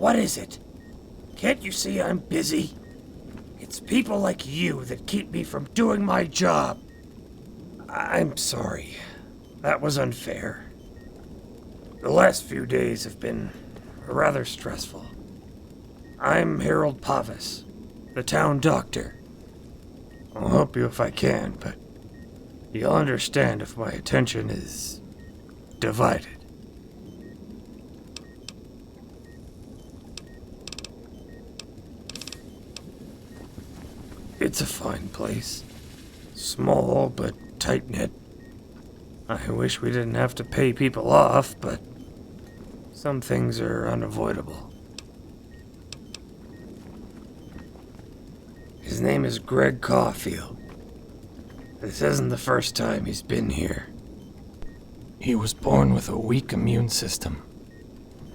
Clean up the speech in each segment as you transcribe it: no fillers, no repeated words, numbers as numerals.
What is it? Can't you see I'm busy? It's people like you that keep me from doing my job. I'm sorry. That was unfair. The last few days have been rather stressful. I'm Harold Pavis, the town doctor. I'll help you if I can, but you'll understand if my attention is divided. It's a fine place. Small, but tight-knit. I wish we didn't have to pay people off, but some things are unavoidable. His name is Greg Caulfield. This isn't the first time he's been here. He was born with a weak immune system.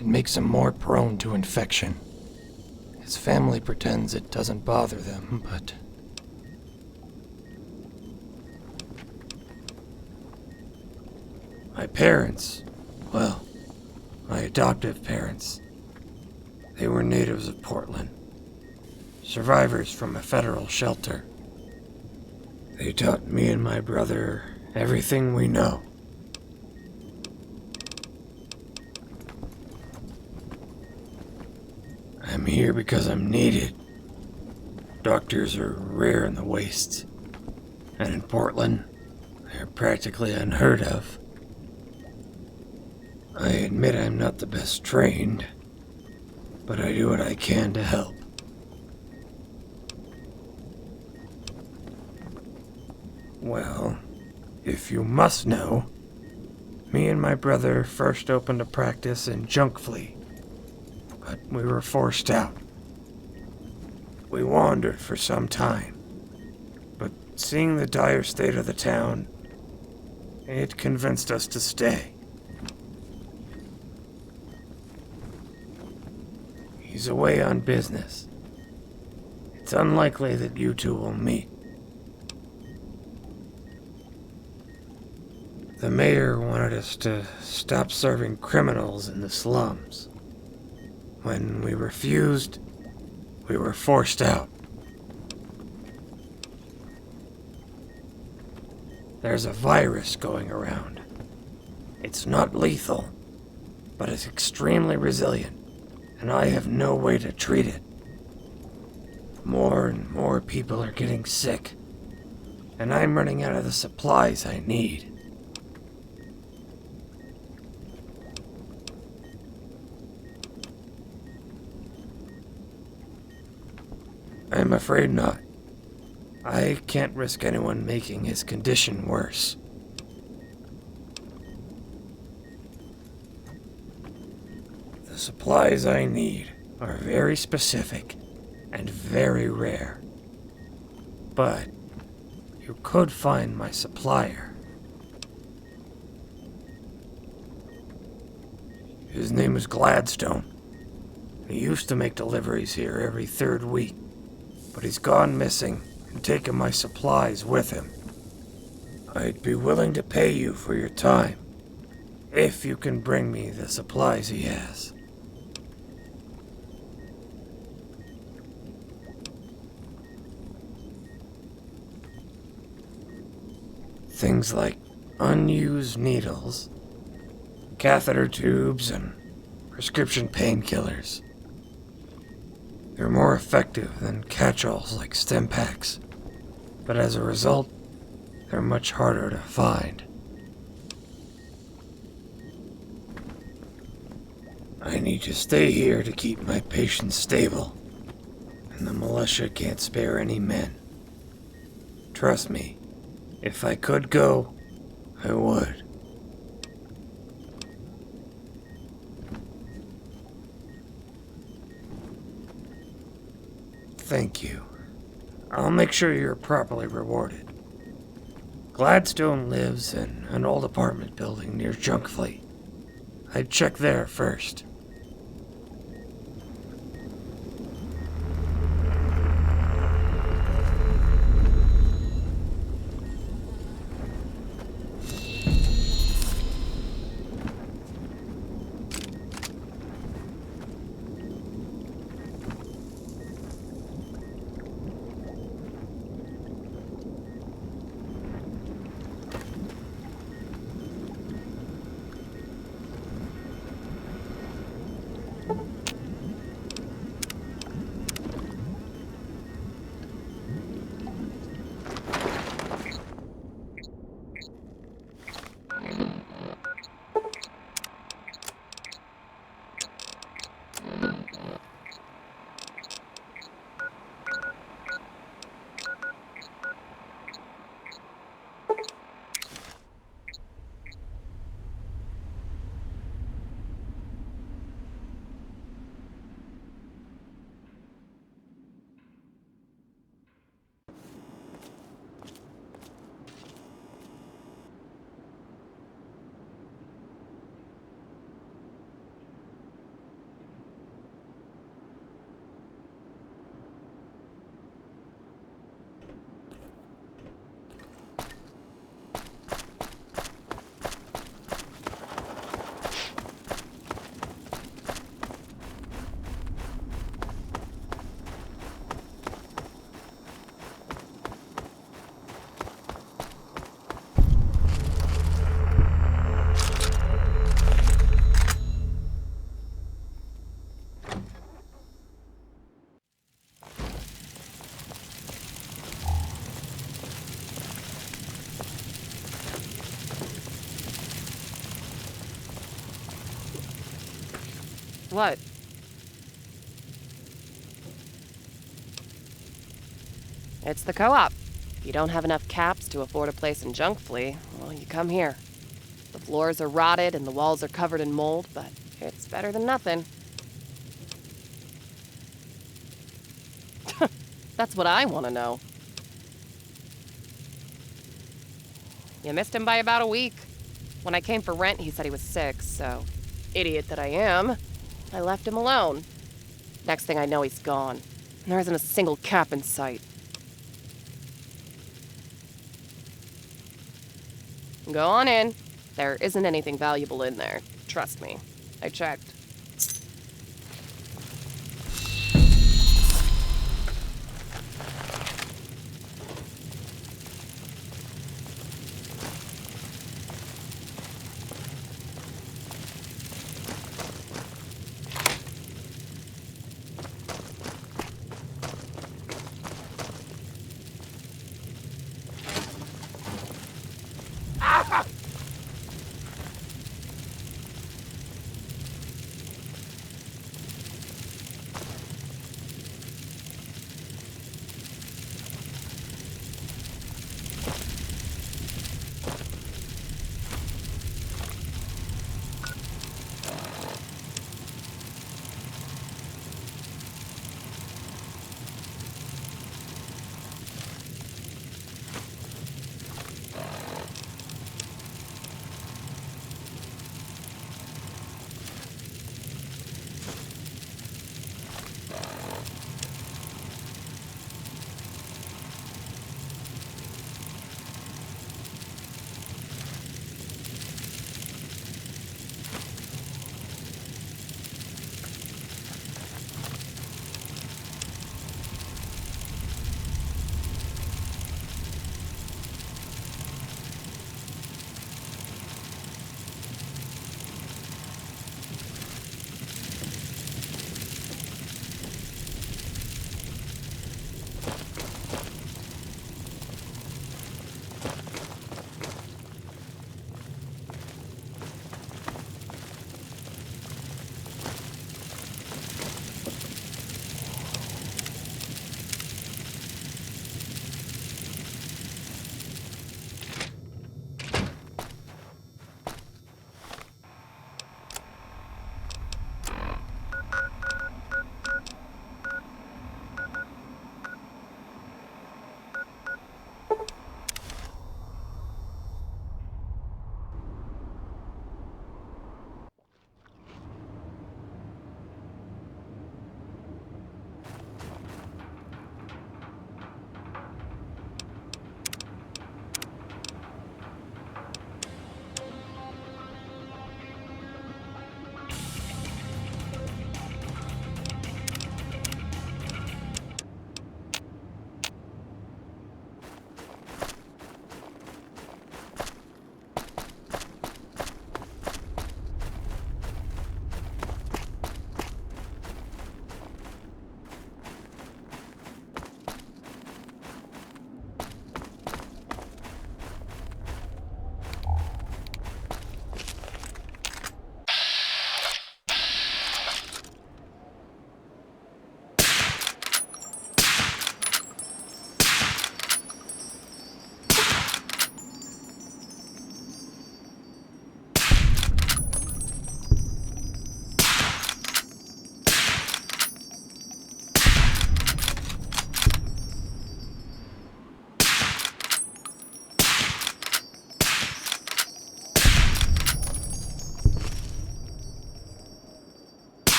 It makes him more prone to infection. His family pretends it doesn't bother them, but... My parents, well, my adoptive parents, they were natives of Portland, survivors from a federal shelter. They taught me and my brother everything we know. I'm here because I'm needed. Doctors are rare in the wastes, and in Portland, they're practically unheard of. I admit I'm not the best trained, but I do what I can to help. Well, if you must know, me and my brother first opened a practice in Junkfleet, but we were forced out. We wandered for some time, but seeing the dire state of the town, it convinced us to stay. He's away on business. It's unlikely that you two will meet. The mayor wanted us to stop serving criminals in the slums. When we refused, we were forced out. There's a virus going around. It's not lethal, but it's extremely resilient, and I have no way to treat it. More and more people are getting sick, and I'm running out of the supplies I need. I'm afraid not. I can't risk anyone making his condition worse. The supplies I need are very specific and very rare. But you could find my supplier. His name is Gladstone. He used to make deliveries here every third week, but he's gone missing and taken my supplies with him. I'd be willing to pay you for your time, if you can bring me the supplies he has. Things like unused needles, catheter tubes, and prescription painkillers. They're more effective than catch-alls like stim packs, but as a result, they're much harder to find. I need to stay here to keep my patients stable, and the militia can't spare any men. Trust me, if I could go, I would. Thank you. I'll make sure you're properly rewarded. Gladstone lives in an old apartment building near Junkfleet. I'd check there first. What? It's the co-op. If you don't have enough caps to afford a place in Junk Flea, well, you come here. The floors are rotted and the walls are covered in mold, but it's better than nothing. That's what I want to know. You missed him by about a week. When I came for rent, he said he was sick, so, idiot that I am, I left him alone. Next thing I know, he's gone. There isn't a single cap in sight. Go on in. There isn't anything valuable in there. Trust me. I checked.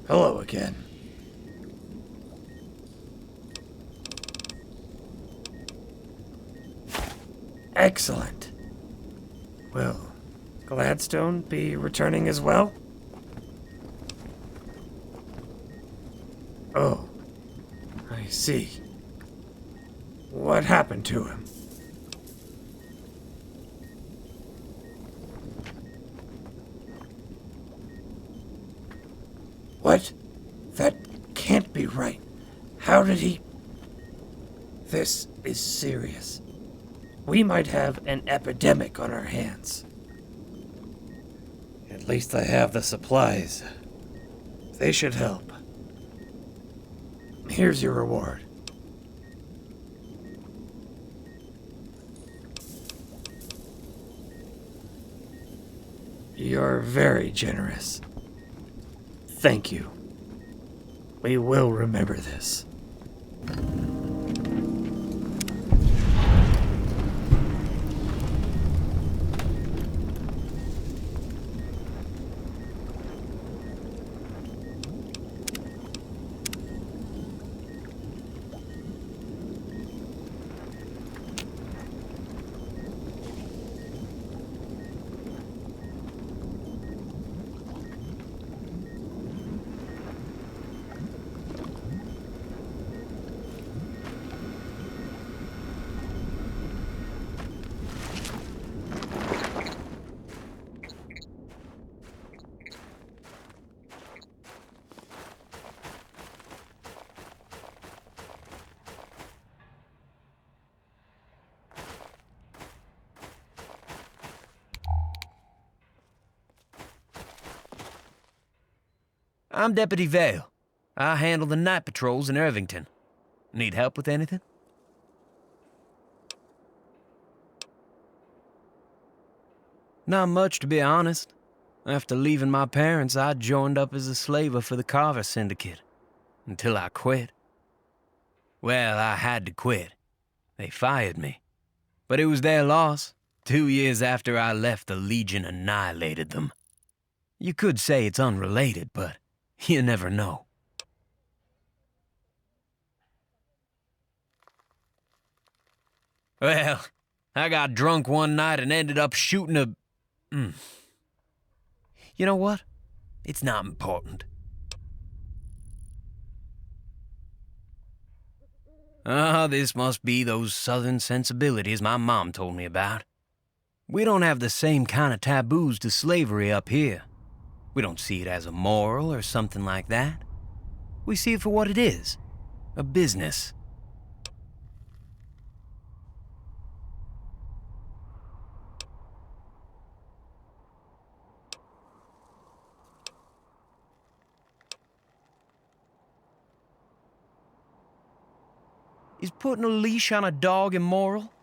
Hello again. Excellent. Will Gladstone be returning as well? Oh, I see. What happened to him? What? That can't be right. How did he... This is serious. We might have an epidemic on our hands. At least I have the supplies. They should help. Here's your reward. You're very generous. Thank you. We will remember this. I'm Deputy Vale. I handle the night patrols in Irvington. Need help with anything? Not much, to be honest. After leaving my parents, I joined up as a slaver for the Carver Syndicate. Until I quit. Well, I had to quit. They fired me. But it was their loss. 2 years after I left, the Legion annihilated them. You could say it's unrelated, but you never know. Well, I got drunk one night and ended up shooting a... You know what? It's not important. This must be those southern sensibilities my mom told me about. We don't have the same kind of taboos to slavery up here. We don't see it as immoral or something like that. We see it for what it is, a business. Is putting a leash on a dog immoral?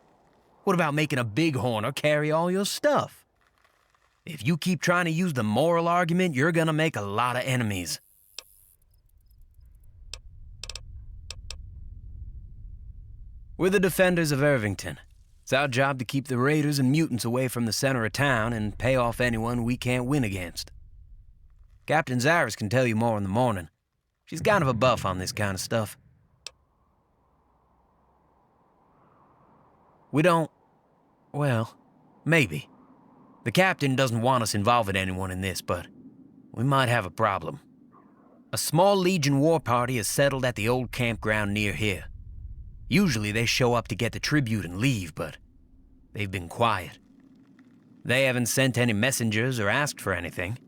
What about making a bighorner carry all your stuff? If you keep trying to use the moral argument, you're gonna make a lot of enemies. We're the defenders of Irvington. It's our job to keep the raiders and mutants away from the center of town and pay off anyone we can't win against. Captain Zaris can tell you more in the morning. She's kind of a buff on this kind of stuff. We don't... well, maybe. The captain doesn't want us involving anyone in this, but we might have a problem. A small Legion war party is settled at the old campground near here. Usually they show up to get the tribute and leave, but they've been quiet. They haven't sent any messengers or asked for anything.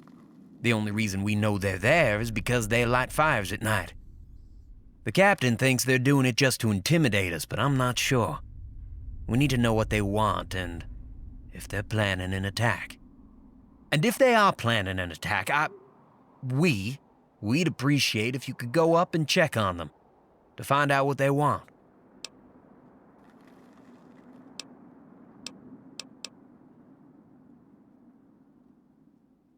The only reason we know they're there is because they light fires at night. The captain thinks they're doing it just to intimidate us, but I'm not sure. We need to know what they want and if they're planning an attack. And if they are planning an attack, we'd appreciate if you could go up and check on them to find out what they want.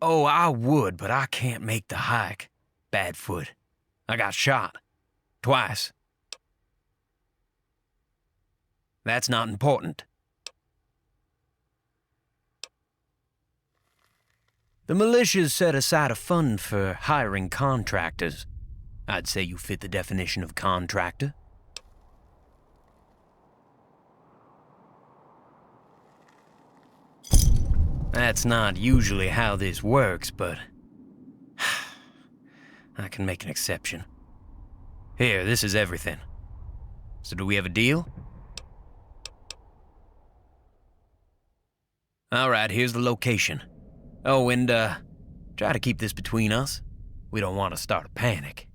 Oh, I would, but I can't make the hike. Bad foot. I got shot. Twice. That's not important. The militia's set aside a fund for hiring contractors. I'd say you fit the definition of contractor. That's not usually how this works, but I can make an exception. Here, this is everything. So do we have a deal? All right, here's the location. Oh, and try to keep this between us. We don't want to start a panic.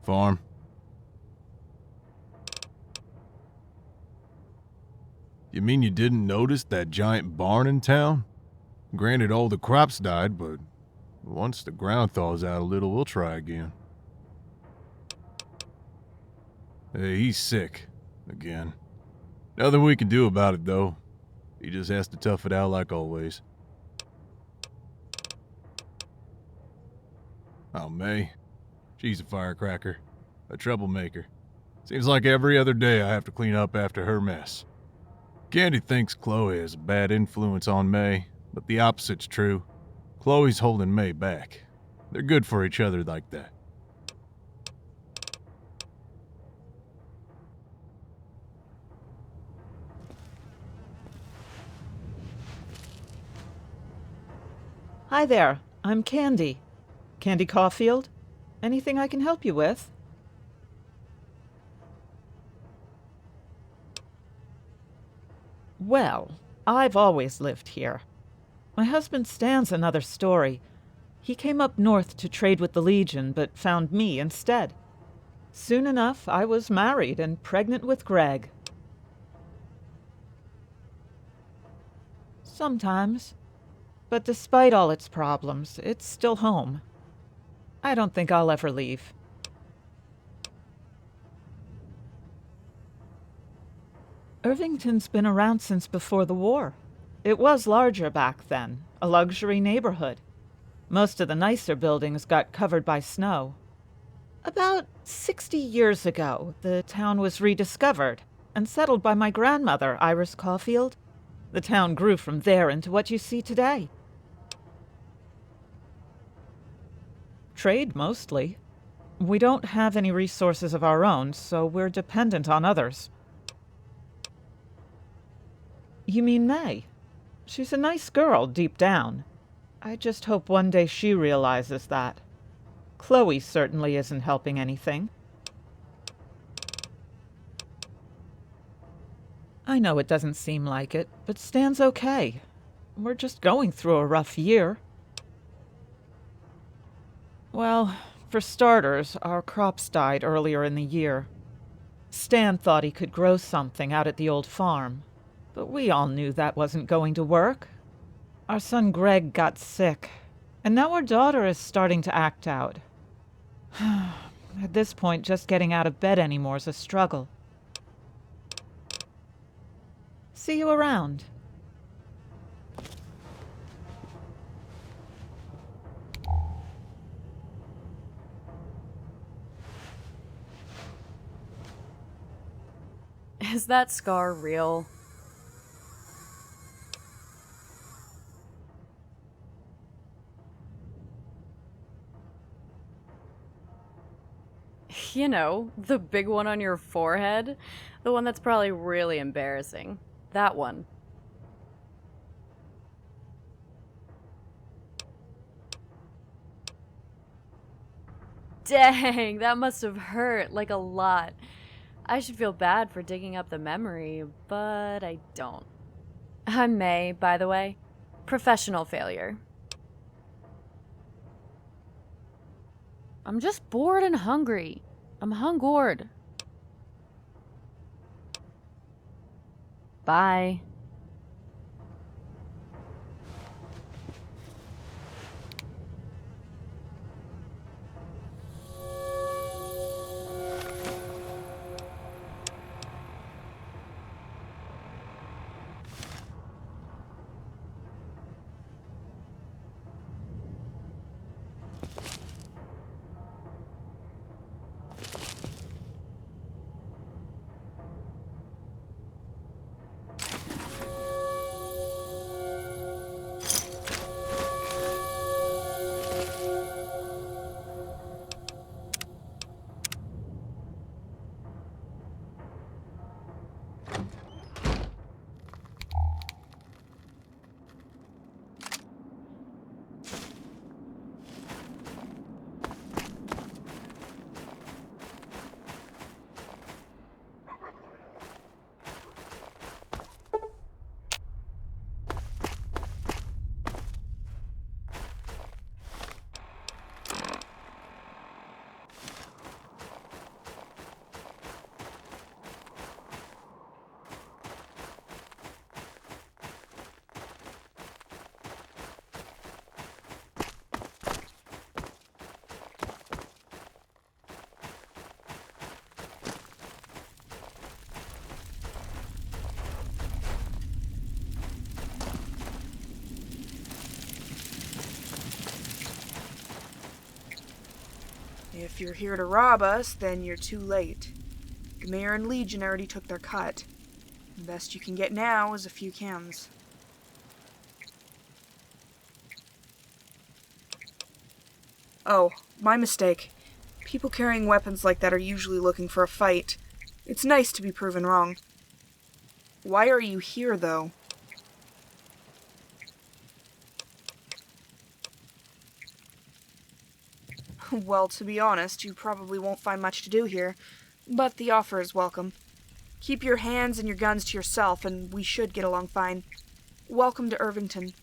Farm. You mean you didn't notice that giant barn in town? Granted, all the crops died, but once the ground thaws out a little, we'll try again. Hey, he's sick. Again. Nothing we can do about it, though. He just has to tough it out like always. Oh, May. She's a firecracker. A troublemaker. Seems like every other day I have to clean up after her mess. Candy thinks Chloe has a bad influence on May, but the opposite's true. Chloe's holding May back. They're good for each other like that. Hi there, I'm Candy. Candy Caulfield? Anything I can help you with? Well, I've always lived here. My husband Stan's another story. He came up north to trade with the Legion, but found me instead. Soon enough, I was married and pregnant with Greg. Sometimes. But despite all its problems, it's still home. I don't think I'll ever leave. Irvington's been around since before the war. It was larger back then, a luxury neighborhood. Most of the nicer buildings got covered by snow. About 60 years ago, the town was rediscovered and settled by my grandmother, Iris Caulfield. The town grew from there into what you see today. Trade, mostly. We don't have any resources of our own, so we're dependent on others. You mean May? She's a nice girl, deep down. I just hope one day she realizes that. Chloe certainly isn't helping anything. I know it doesn't seem like it, but Stan's okay. We're just going through a rough year. Well, for starters, our crops died earlier in the year. Stan thought he could grow something out at the old farm, but we all knew that wasn't going to work. Our son Greg got sick, and now our daughter is starting to act out. At this point, just getting out of bed anymore is a struggle. See you around. Is that scar real? You know, the big one on your forehead? The one that's probably really embarrassing. That one. Dang, that must have hurt, like a lot. I should feel bad for digging up the memory, but I don't. I'm May, by the way. Professional failure. I'm just bored and hungry. I'm hungored. Bye. If you're here to rob us, then you're too late. Courier and Legion already took their cut. The best you can get now is a few chems. Oh, my mistake. People carrying weapons like that are usually looking for a fight. It's nice to be proven wrong. Why are you here, though? Well, to be honest, you probably won't find much to do here, but the offer is welcome. Keep your hands and your guns to yourself, and we should get along fine. Welcome to Irvington.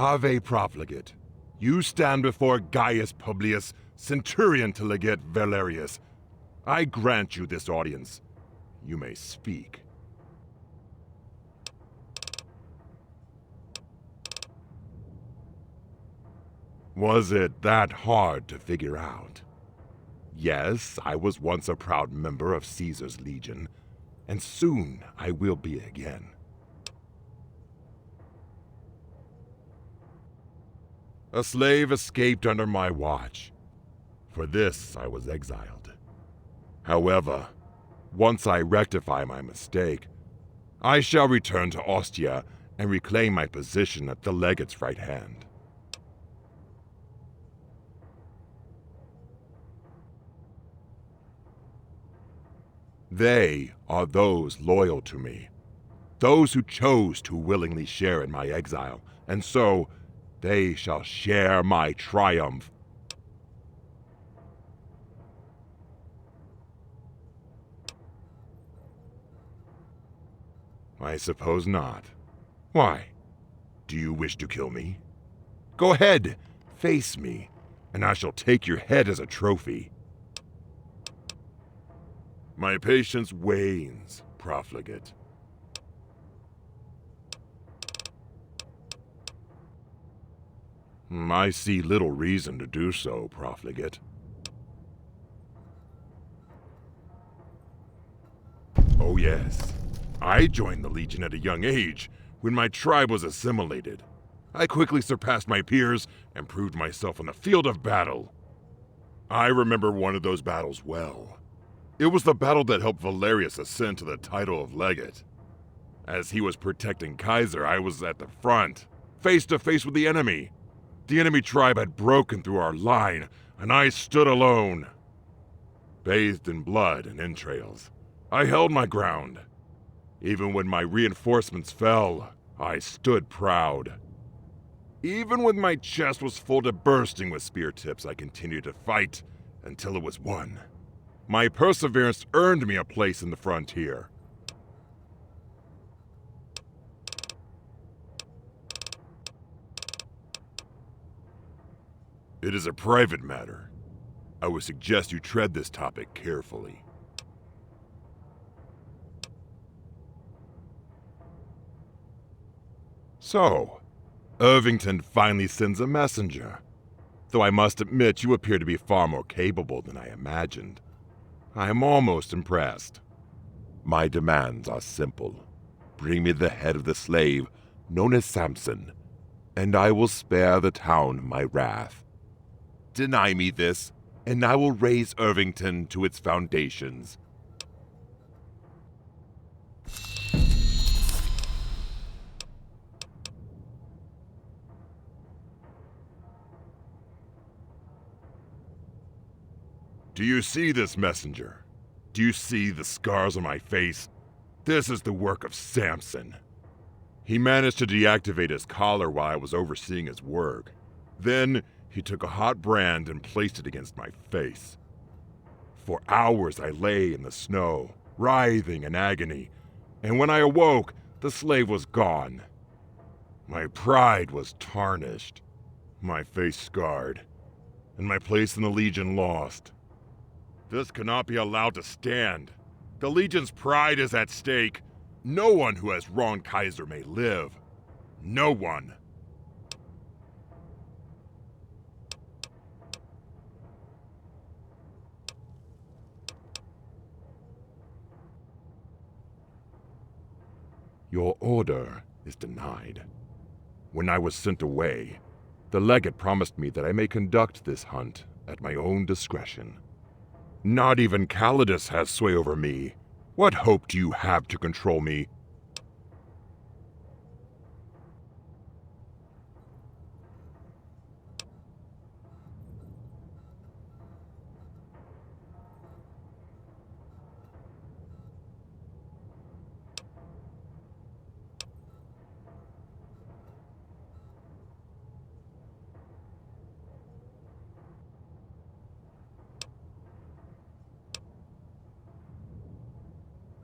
Ave profligate. You stand before Gaius Publius, centurion to legate Valerius. I grant you this audience. You may speak. Was it that hard to figure out? Yes, I was once a proud member of Caesar's Legion, and soon I will be again. A slave escaped under my watch. For this I was exiled. However, once I rectify my mistake, I shall return to Ostia and reclaim my position at the legate's right hand. They are those loyal to me, those who chose to willingly share in my exile, and so they shall share my triumph. I suppose not. Why? Do you wish to kill me? Go ahead, face me, and I shall take your head as a trophy. My patience wanes, profligate. I see little reason to do so, profligate. Oh yes, I joined the Legion at a young age, when my tribe was assimilated. I quickly surpassed my peers and proved myself on the field of battle. I remember one of those battles well. It was the battle that helped Valerius ascend to the title of legate. As he was protecting Kaiser, I was at the front, face to face with the enemy. The enemy tribe had broken through our line, and I stood alone. Bathed in blood and entrails, I held my ground. Even when my reinforcements fell, I stood proud. Even when my chest was full to bursting with spear tips, I continued to fight until it was won. My perseverance earned me a place in the frontier. It is a private matter. I would suggest you tread this topic carefully. So, Irvington finally sends a messenger. Though I must admit you appear to be far more capable than I imagined. I am almost impressed. My demands are simple. Bring me the head of the slave, known as Samson, and I will spare the town my wrath. Deny me this, and I will raise Irvington to its foundations. Do you see this, messenger? Do you see the scars on my face? This is the work of Samson. He managed to deactivate his collar while I was overseeing his work. Then, he took a hot brand and placed it against my face. For hours I lay in the snow, writhing in agony, and when I awoke, the slave was gone. My pride was tarnished, my face scarred, and my place in the Legion lost. This cannot be allowed to stand. The Legion's pride is at stake. No one who has wronged Kaiser may live. No one. Your order is denied. When I was sent away, the legate promised me that I may conduct this hunt at my own discretion. Not even Calidus has sway over me. What hope do you have to control me?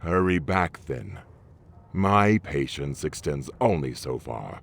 Hurry back, then. My patience extends only so far.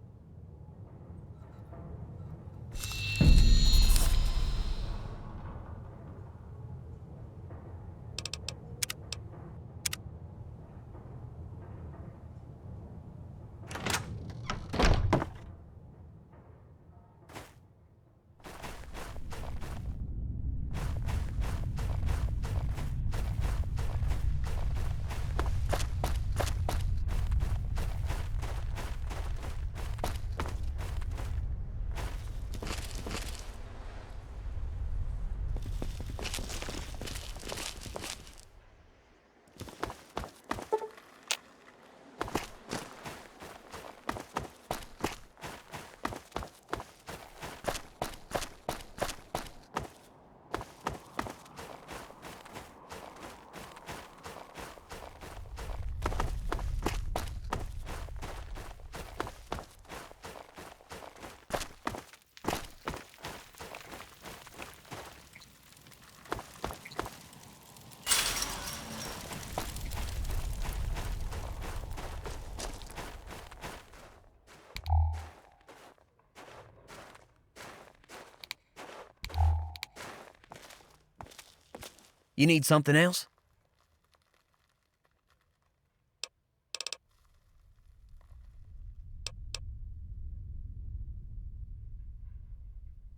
You need something else?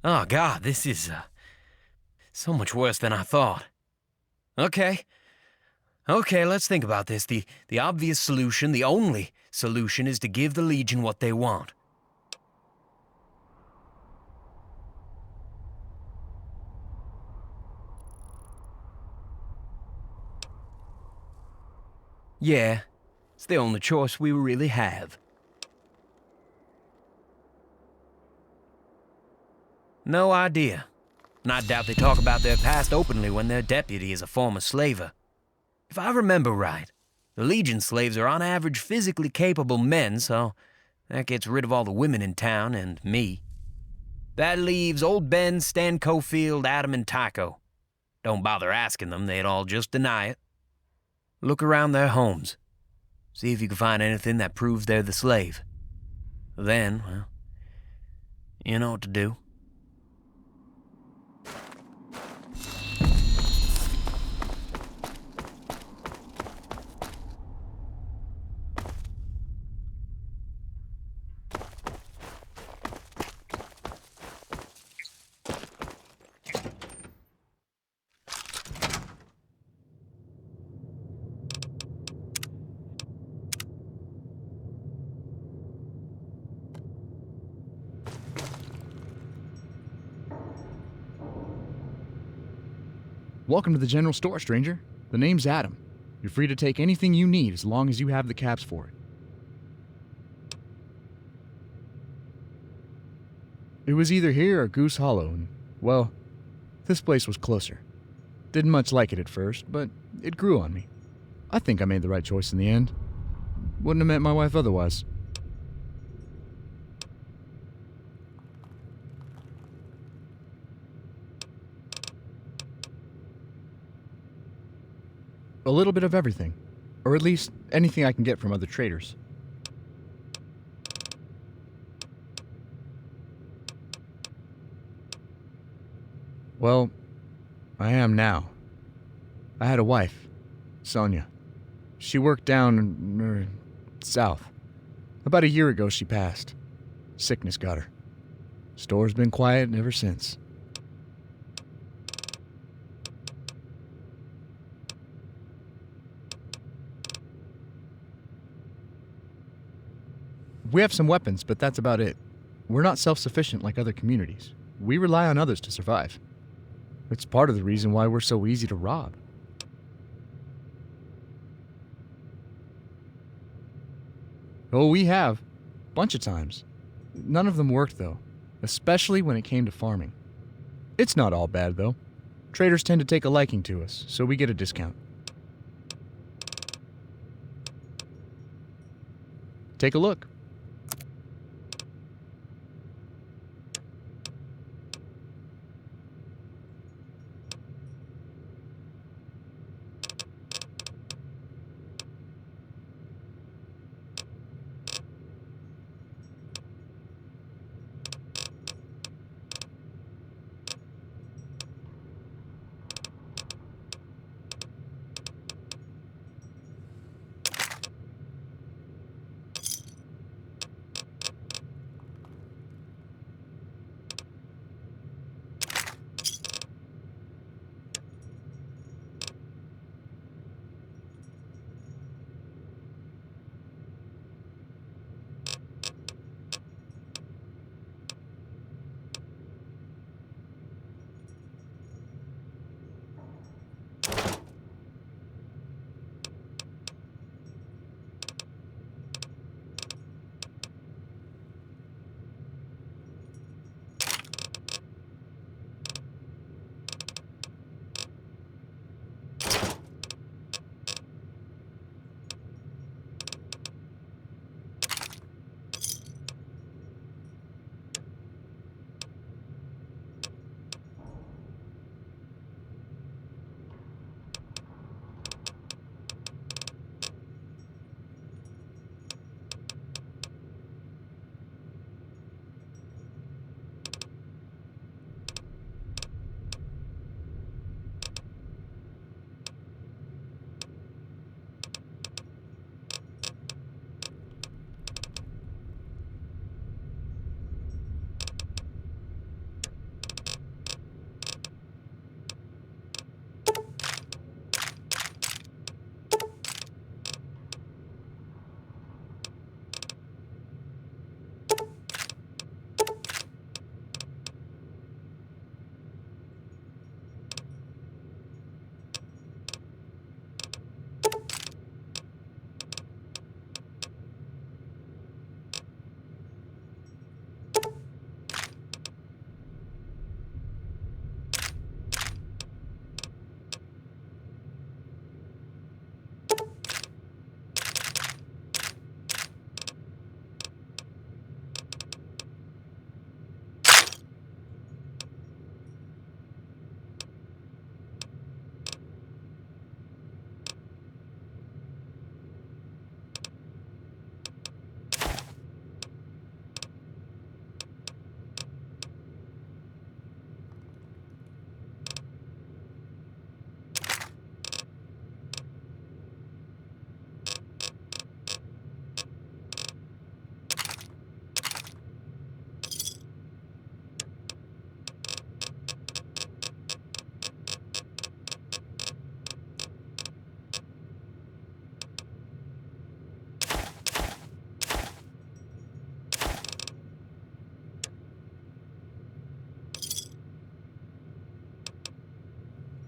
Oh, God, this is, so much worse than I thought. Okay. Okay, let's think about this. The obvious solution, the only solution, is to give the Legion what they want. Yeah, it's the only choice we really have. No idea. And I doubt they talk about their past openly when their deputy is a former slaver. If I remember right, the Legion slaves are on average physically capable men, so that gets rid of all the women in town and me. That leaves old Ben, Stan Cofield, Adam, and Tycho. Don't bother asking them, they'd all just deny it. Look around their homes. See if you can find anything that proves they're the slave. Then, well, you know what to do. Welcome to the general store, stranger. The name's Adam. You're free to take anything you need as long as you have the caps for it. It was either here or Goose Hollow, and, well, this place was closer. Didn't much like it at first, but it grew on me. I think I made the right choice in the end. Wouldn't have met my wife otherwise. A little bit of everything. Or at least anything I can get from other traders. Well, I am now. I had a wife, Sonia. She worked down, south. About a year ago she passed. Sickness got her. Store's been quiet ever since. We have some weapons, but that's about it. We're not self-sufficient like other communities. We rely on others to survive. It's part of the reason why we're so easy to rob. Oh, we have. Bunch of times. None of them worked, though. Especially when it came to farming. It's not all bad, though. Traders tend to take a liking to us, so we get a discount. Take a look.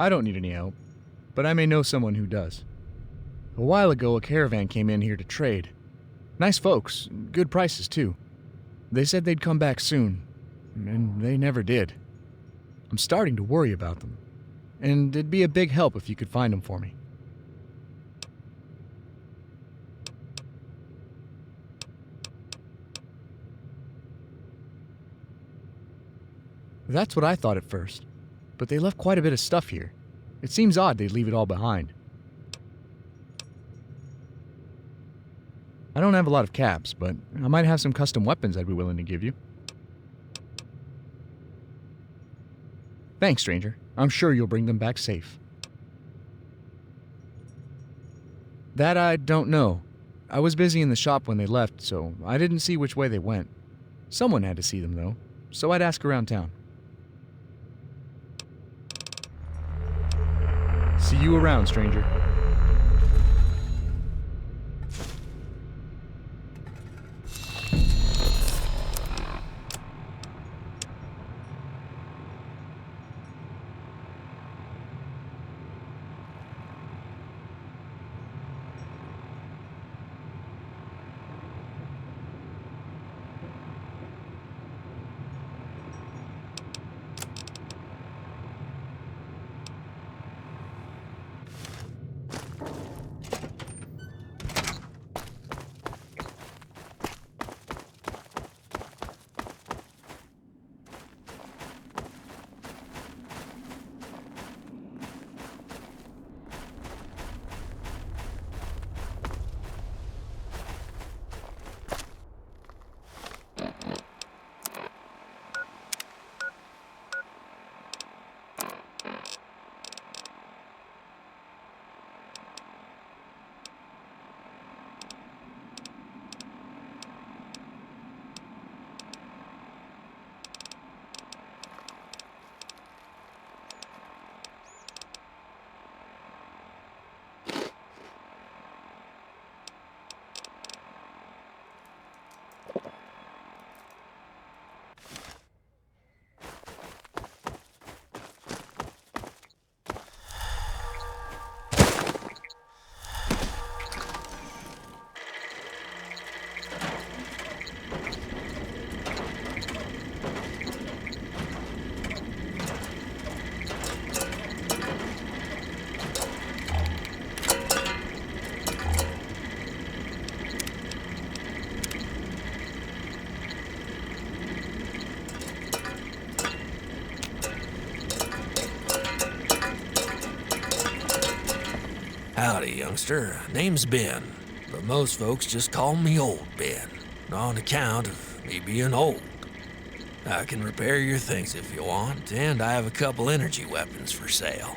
I don't need any help, but I may know someone who does. A while ago, a caravan came in here to trade. Nice folks, good prices too. They said they'd come back soon, and they never did. I'm starting to worry about them, and it'd be a big help if you could find them for me. That's what I thought at first, but they left quite a bit of stuff here. It seems odd they'd leave it all behind. I don't have a lot of caps, but I might have some custom weapons I'd be willing to give you. Thanks, stranger. I'm sure you'll bring them back safe. That I don't know. I was busy in the shop when they left, so I didn't see which way they went. Someone had to see them, though, so I'd ask around town. See you around, stranger. Howdy, youngster. Name's Ben, but most folks just call me Old Ben, on account of me being old. I can repair your things if you want, and I have a couple energy weapons for sale.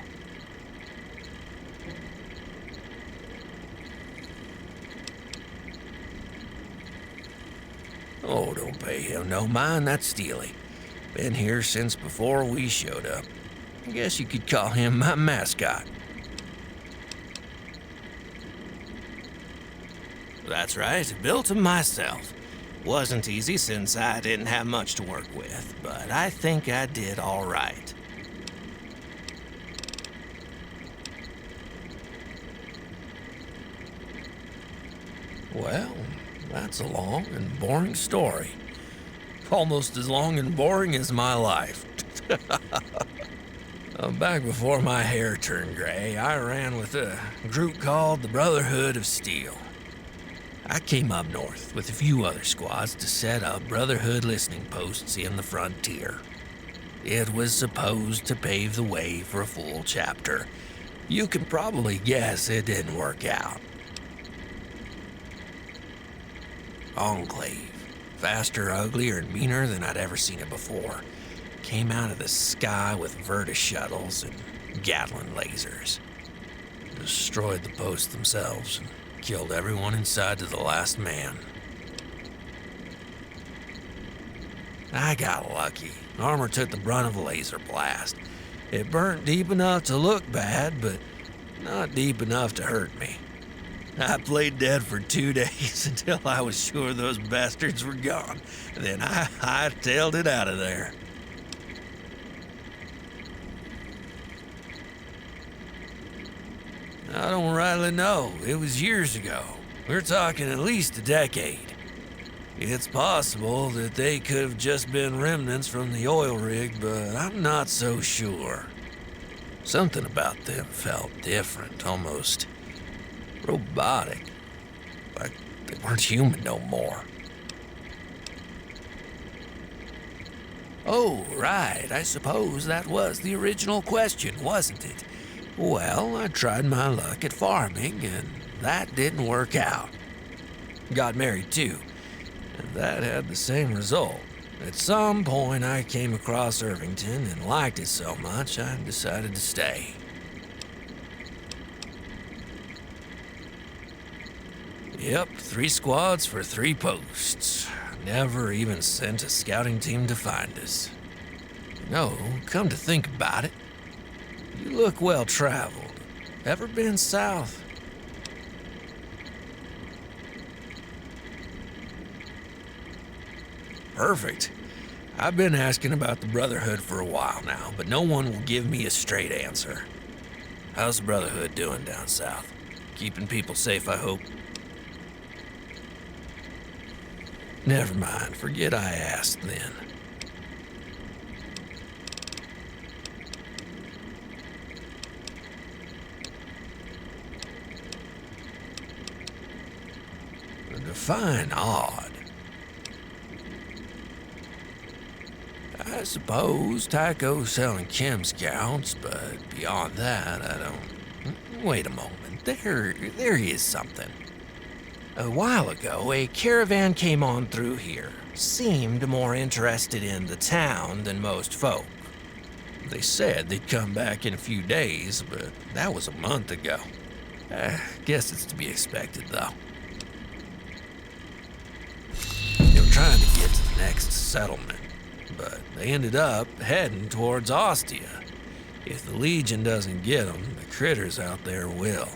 Oh, don't pay him no mind, that's Steely. Been here since before we showed up. I guess you could call him my mascot. That's right, built him myself. Wasn't easy since I didn't have much to work with, but I think I did all right. Well, that's a long and boring story. Almost as long and boring as my life. Back before my hair turned gray, I ran with a group called the Brotherhood of Steel. I came up north with a few other squads to set up Brotherhood listening posts in the frontier. It was supposed to pave the way for a full chapter. You can probably guess it didn't work out. Enclave, faster, uglier, and meaner than I'd ever seen it before, came out of the sky with Verta shuttles and Gatling lasers. Destroyed the posts themselves and killed everyone inside to the last man. I got lucky. Armor took the brunt of a laser blast. It burnt deep enough to look bad, but not deep enough to hurt me. I played dead for 2 days until I was sure those bastards were gone. Then I hightailed it out of there. I don't rightly know. It was years ago. We're talking at least a decade. It's possible that they could have just been remnants from the oil rig, but I'm not so sure. Something about them felt different, almost robotic. Like they weren't human no more. Oh, right. I suppose that was the original question, wasn't it? Well, I tried my luck at farming, and that didn't work out. Got married, too, and that had the same result. At some point, I came across Irvington and liked it so much, I decided to stay. Yep, 3 squads for 3 posts. Never even sent a scouting team to find us. No, come to think about it, you look well traveled. Ever been south? Perfect. I've been asking about the Brotherhood for a while now, but no one will give me a straight answer. How's the Brotherhood doing down south? Keeping people safe, I hope. Never mind, forget I asked then. Define odd. I suppose Tycho's selling chem scouts, but beyond that, I don't... Wait a moment, there is something. A while ago, a caravan came on through here. Seemed more interested in the town than most folk. They said they'd come back in a few days, but that was a month ago. Guess it's to be expected, though. They were trying to get to the next settlement, but they ended up heading towards Ostia. If the Legion doesn't get them, the critters out there will.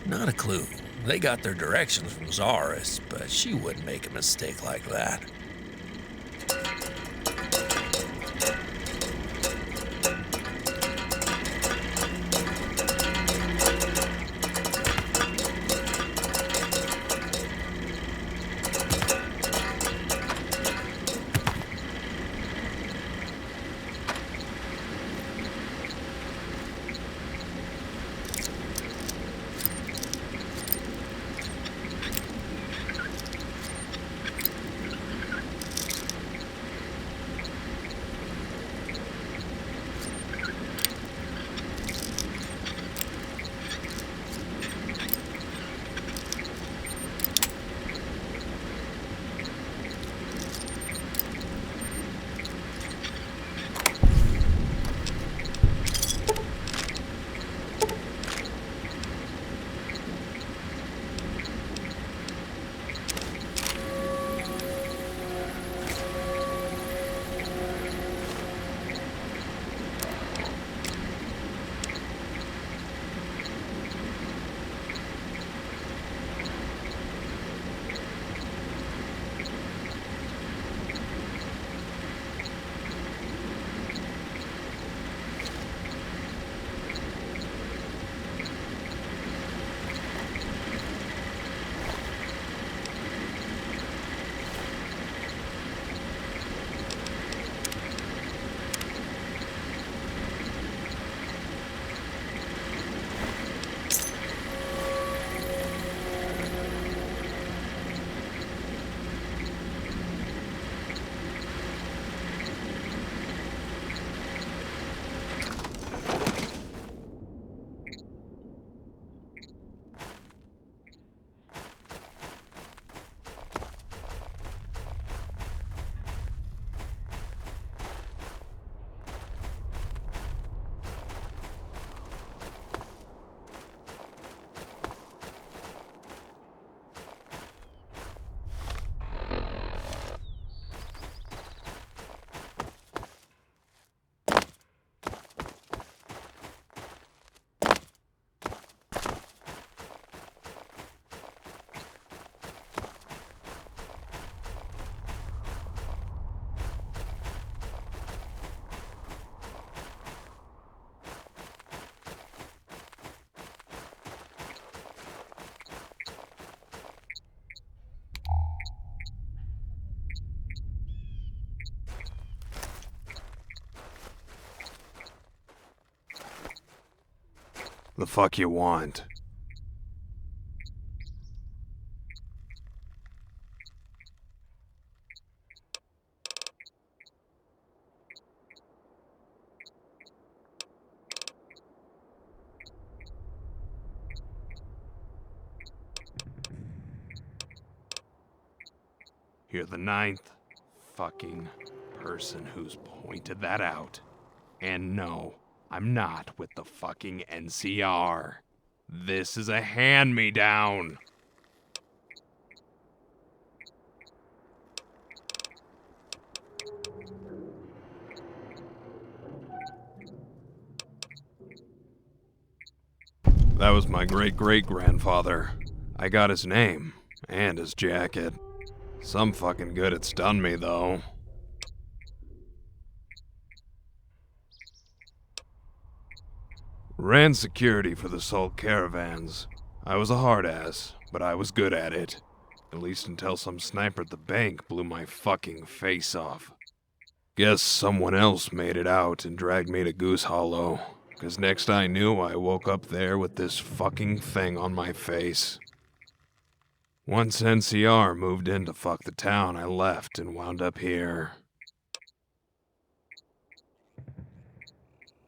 Not a clue. They got their directions from Zaris, but she wouldn't make a mistake like that. The fuck you want? You're the ninth fucking person who's pointed that out. And no, I'm not with the fucking NCR. This is a hand-me-down. That was my great-great-grandfather. I got his name, and his jacket. Some fucking good it's done me, though. Ran security for the salt caravans. I was a hard-ass, but I was good at it. At least until some sniper at the bank blew my fucking face off. Guess someone else made it out and dragged me to Goose Hollow. 'Cause next I knew, I woke up there with this fucking thing on my face. Once NCR moved in to fuck the town, I left and wound up here.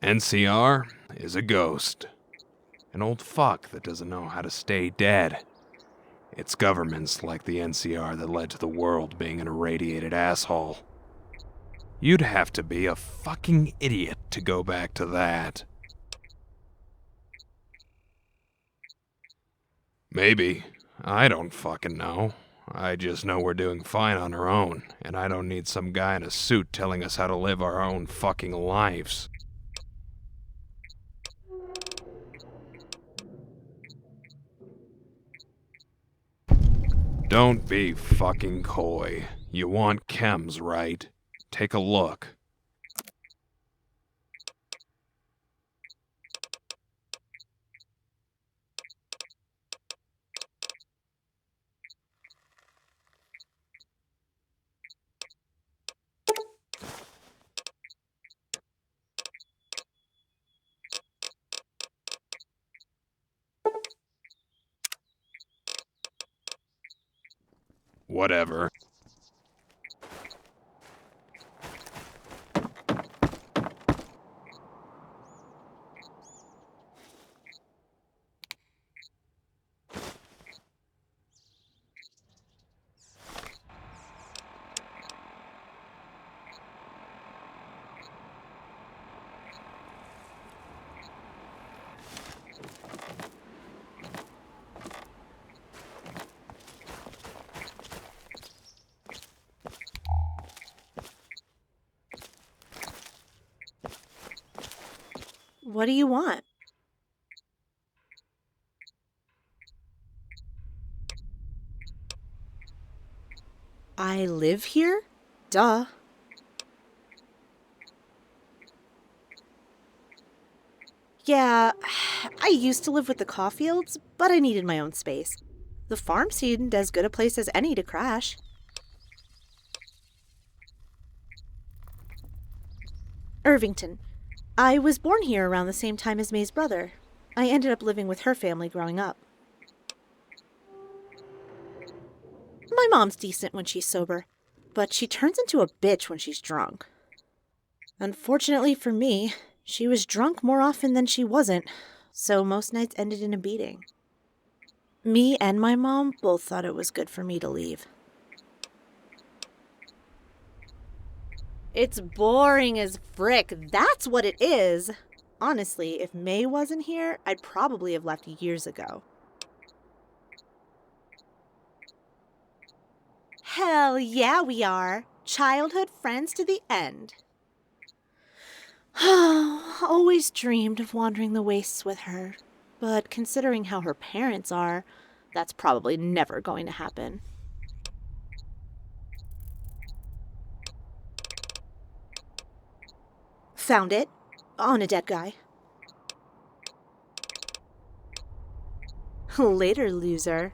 NCR is a ghost. An old fuck that doesn't know how to stay dead. It's governments like the NCR that led to the world being an irradiated asshole. You'd have to be a fucking idiot to go back to that. Maybe. I don't fucking know. I just know we're doing fine on our own, and I don't need some guy in a suit telling us how to live our own fucking lives. Don't be fucking coy. You want chems, right? Take a look. Whatever. What do you want? I live here? Duh. Yeah, I used to live with the Caulfields, but I needed my own space. The farm seemed as good a place as any to crash. Irvington. I was born here around the same time as May's brother. I ended up living with her family growing up. My mom's decent when she's sober, but she turns into a bitch when she's drunk. Unfortunately for me, she was drunk more often than she wasn't, so most nights ended in a beating. Me and my mom both thought it was good for me to leave. It's boring as frick, that's what it is! Honestly, if May wasn't here, I'd probably have left years ago. Hell yeah, we are. Childhood friends to the end. Always dreamed of wandering the wastes with her, but considering how her parents are, that's probably never going to happen. Found it. On a dead guy. Later, loser.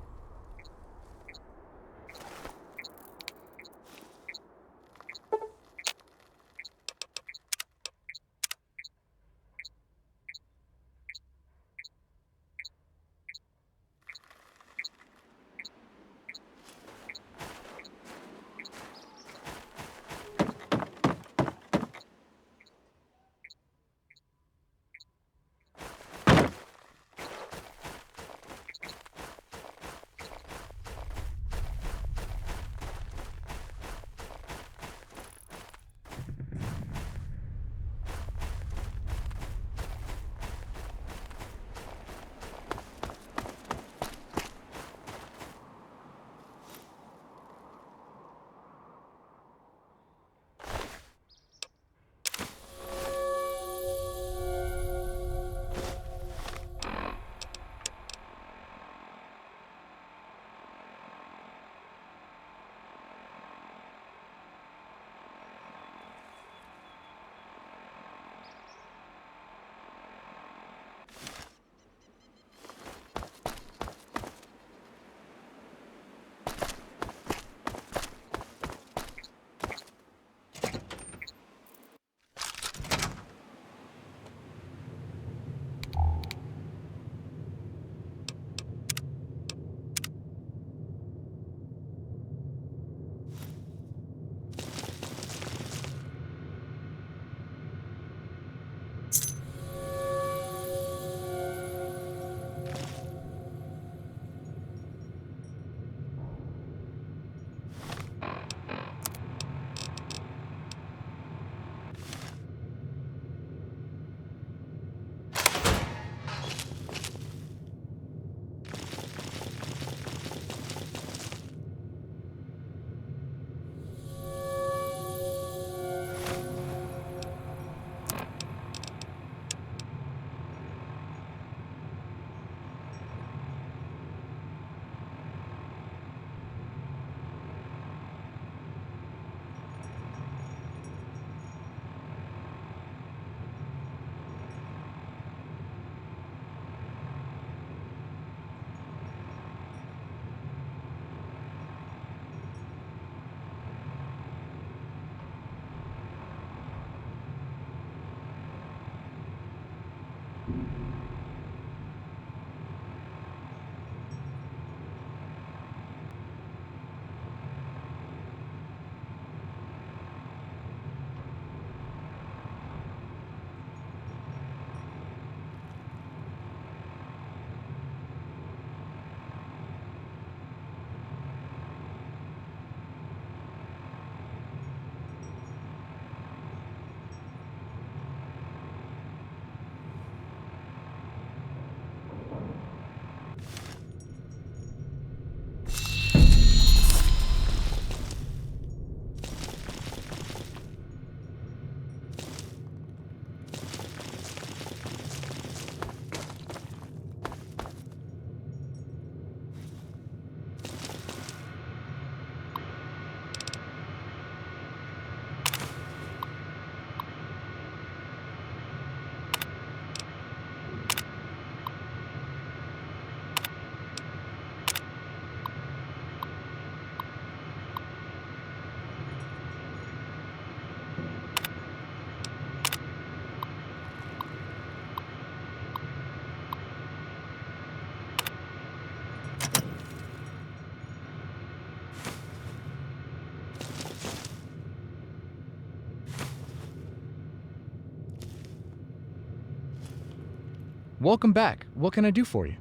Welcome back. What can I do for you?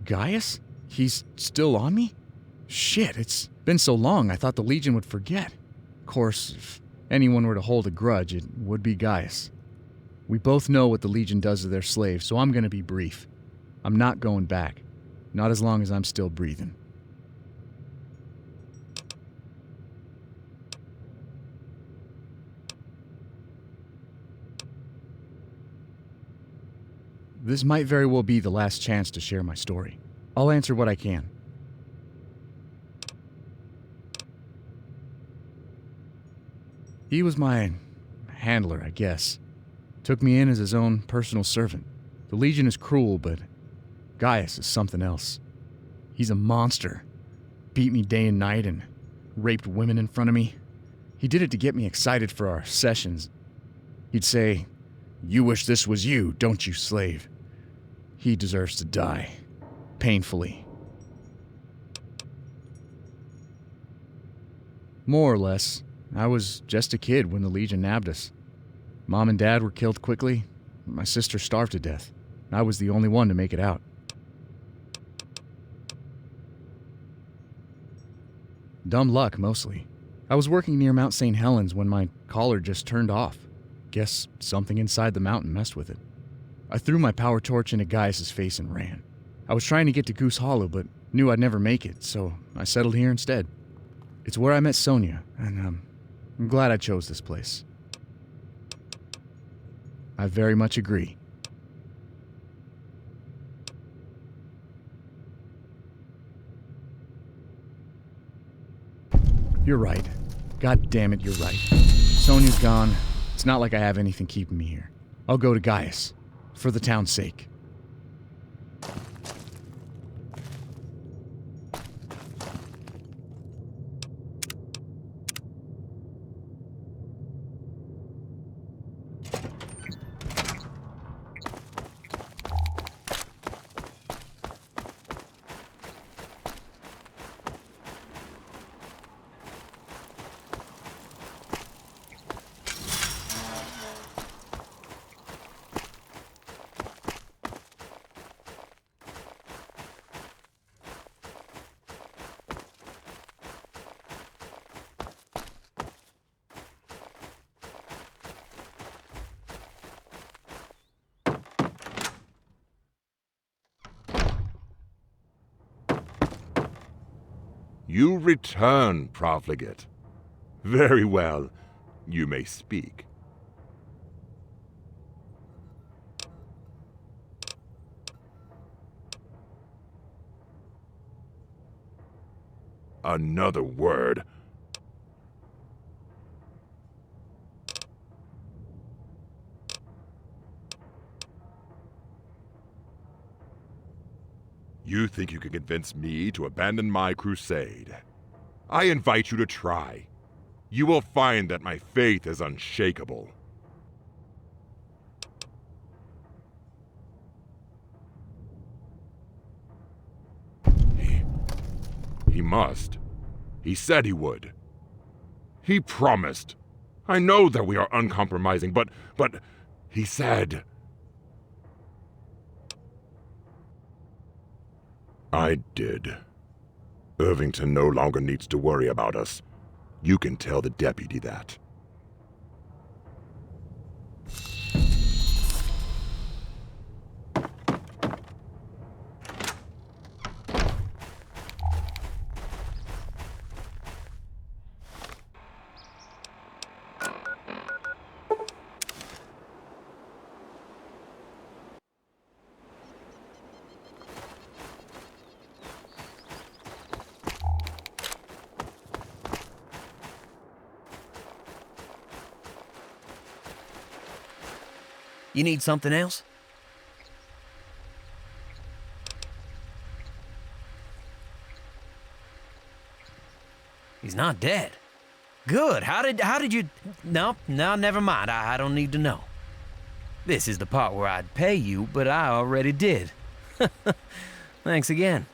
Gaius? He's still on me? Shit, it's been so long I thought the Legion would forget. Of course, if anyone were to hold a grudge, it would be Gaius. We both know what the Legion does to their slaves, so I'm gonna be brief. I'm not going back. Not as long as I'm still breathing. This might very well be the last chance to share my story. I'll answer what I can. He was my handler, I guess. Took me in as his own personal servant. The Legion is cruel, but Gaius is something else. He's a monster. Beat me day and night and raped women in front of me. He did it to get me excited for our sessions. He'd say, "You wish this was you, don't you, slave?" He deserves to die. Painfully. More or less. I was just a kid when the Legion nabbed us. Mom and Dad were killed quickly. My sister starved to death. I was the only one to make it out. Dumb luck, mostly. I was working near Mount St. Helens when my collar just turned off. Guess something inside the mountain messed with it. I threw my power torch into Gaius' face and ran. I was trying to get to Goose Hollow, but knew I'd never make it, so I settled here instead. It's where I met Sonia, and I'm glad I chose this place. I very much agree. You're right. God damn it, you're right. Sonia's gone. It's not like I have anything keeping me here. I'll go to Gaius. For the town's sake. You return, profligate. Very well. You may speak. Another word. You think you can convince me to abandon my crusade? I invite you to try. You will find that my faith is unshakable. He must. He said he would. He promised. I know that we are uncompromising, but he said. I did. Irvington no longer needs to worry about us. You can tell the deputy that. You need something else? He's not dead. Good. How did you... No, never mind. I don't need to know. This is the part where I'd pay you, but I already did. Thanks again.